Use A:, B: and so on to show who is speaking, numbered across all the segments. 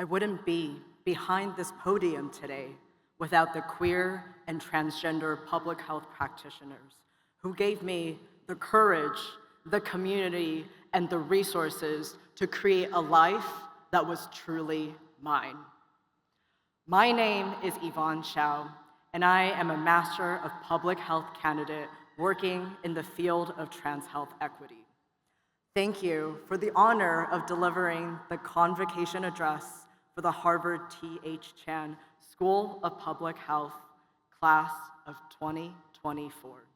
A: I wouldn't be behind this podium today without the queer and transgender public health practitioners who gave me the courage, the community, and the resources to create a life that was truly mine. My name is Yvonne Shao, and I am a Master of Public Health candidate working in the field of trans health equity. Thank you for the honor of delivering the convocation address for the Harvard T.H. Chan School of Public Health Class of 2024.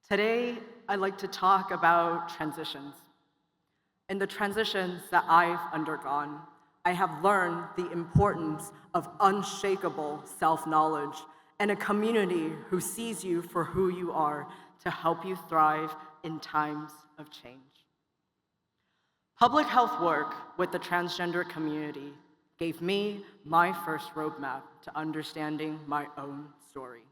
A: Today, I'd like to talk about transitions. In the transitions that I've undergone, I have learned the importance of unshakable self-knowledge and a community who sees you for who you are to help you thrive in times of change. Public health work with the transgender community gave me my first roadmap to understanding my own story.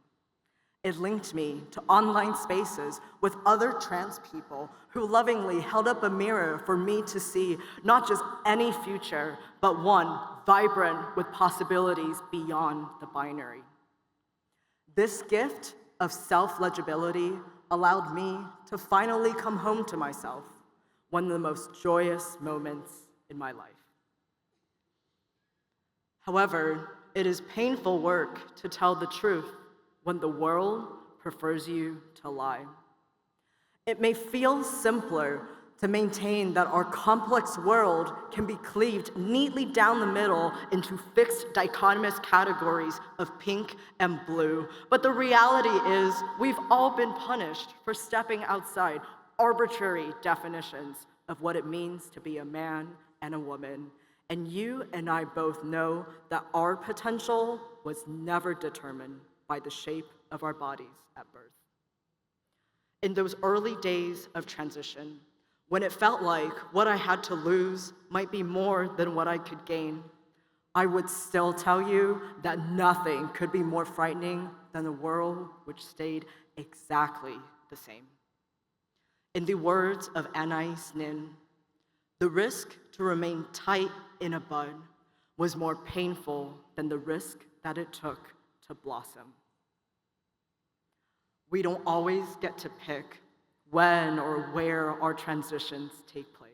A: It linked me to online spaces with other trans people who lovingly held up a mirror for me to see not just any future, but one vibrant with possibilities beyond the binary. This gift of self-legibility allowed me to finally come home to myself, one of the most joyous moments in my life. However, it is painful work to tell the truth when the world prefers you to lie. It may feel simpler to maintain that our complex world can be cleaved neatly down the middle into fixed dichotomous categories of pink and blue, but the reality is we've all been punished for stepping outside arbitrary definitions of what it means to be a man and a woman. And you and I both know that our potential was never determined by the shape of our bodies at birth. In those early days of transition, when it felt like what I had to lose might be more than what I could gain, I would still tell you that nothing could be more frightening than a world which stayed exactly the same. In the words of Anais Nin, the risk to remain tight in a bud was more painful than the risk that it took to blossom. We don't always get to pick when or where our transitions take place.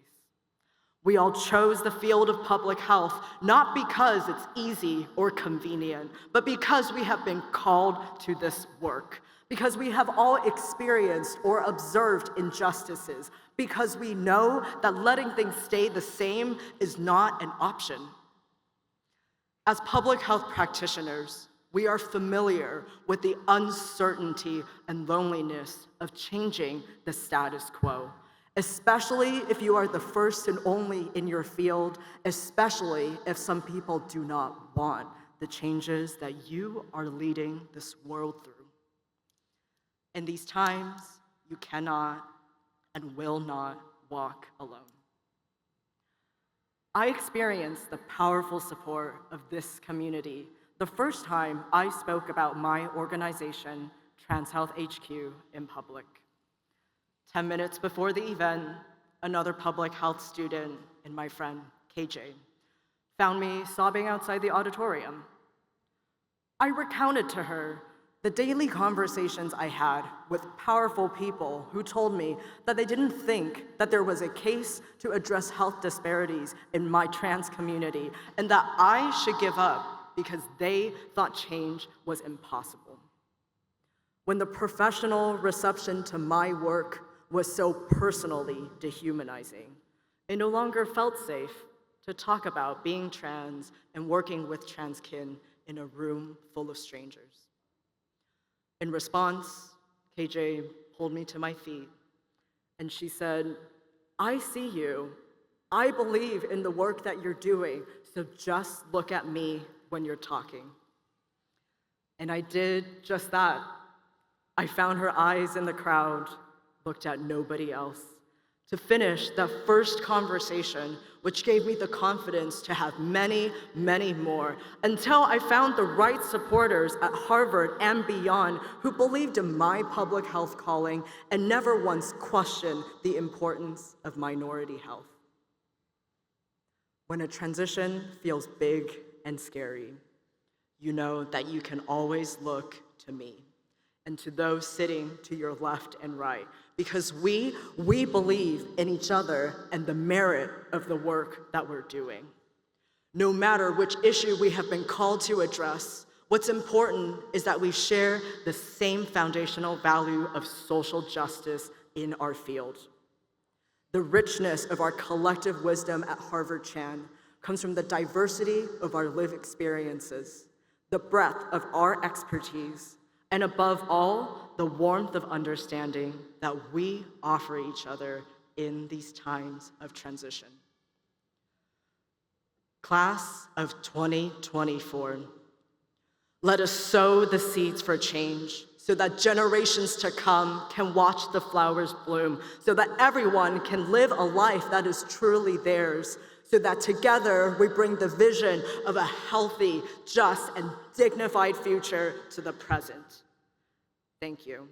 A: We all chose the field of public health, not because it's easy or convenient, but because we have been called to this work, because we have all experienced or observed injustices, because we know that letting things stay the same is not an option. As public health practitioners, we are familiar with the uncertainty and loneliness of changing the status quo, especially if you are the first and only in your field, especially if some people do not want the changes that you are leading this world through. In these times, you cannot and will not walk alone. I experienced the powerful support of this community the first time I spoke about my organization, Trans Health HQ, in public. 10 minutes before the event, another public health student and my friend, KJ, found me sobbing outside the auditorium. I recounted to her the daily conversations I had with powerful people who told me that they didn't think that there was a case to address health disparities in my trans community and that I should give up because they thought change was impossible. When the professional reception to my work was so personally dehumanizing, it no longer felt safe to talk about being trans and working with trans kin in a room full of strangers. In response, KJ pulled me to my feet and she said, "I see you. I believe in the work that you're doing, so just look at me when you're talking." And I did just that. I found her eyes in the crowd, looked at nobody else, to finish that first conversation, which gave me the confidence to have many, many more, until I found the right supporters at Harvard and beyond who believed in my public health calling and never once questioned the importance of minority health. When a transition feels big and scary, you know that you can always look to me and to those sitting to your left and right, because we believe in each other and the merit of the work that we're doing. No matter which issue we have been called to address, what's important is that we share the same foundational value of social justice in our field. The richness of our collective wisdom at Harvard Chan comes from the diversity of our lived experiences, the breadth of our expertise, and above all, the warmth of understanding that we offer each other in these times of transition. Class of 2024, let us sow the seeds for change so that generations to come can watch the flowers bloom, so that everyone can live a life that is truly theirs, so that together we bring the vision of a healthy, just, and dignified future to the present. Thank you.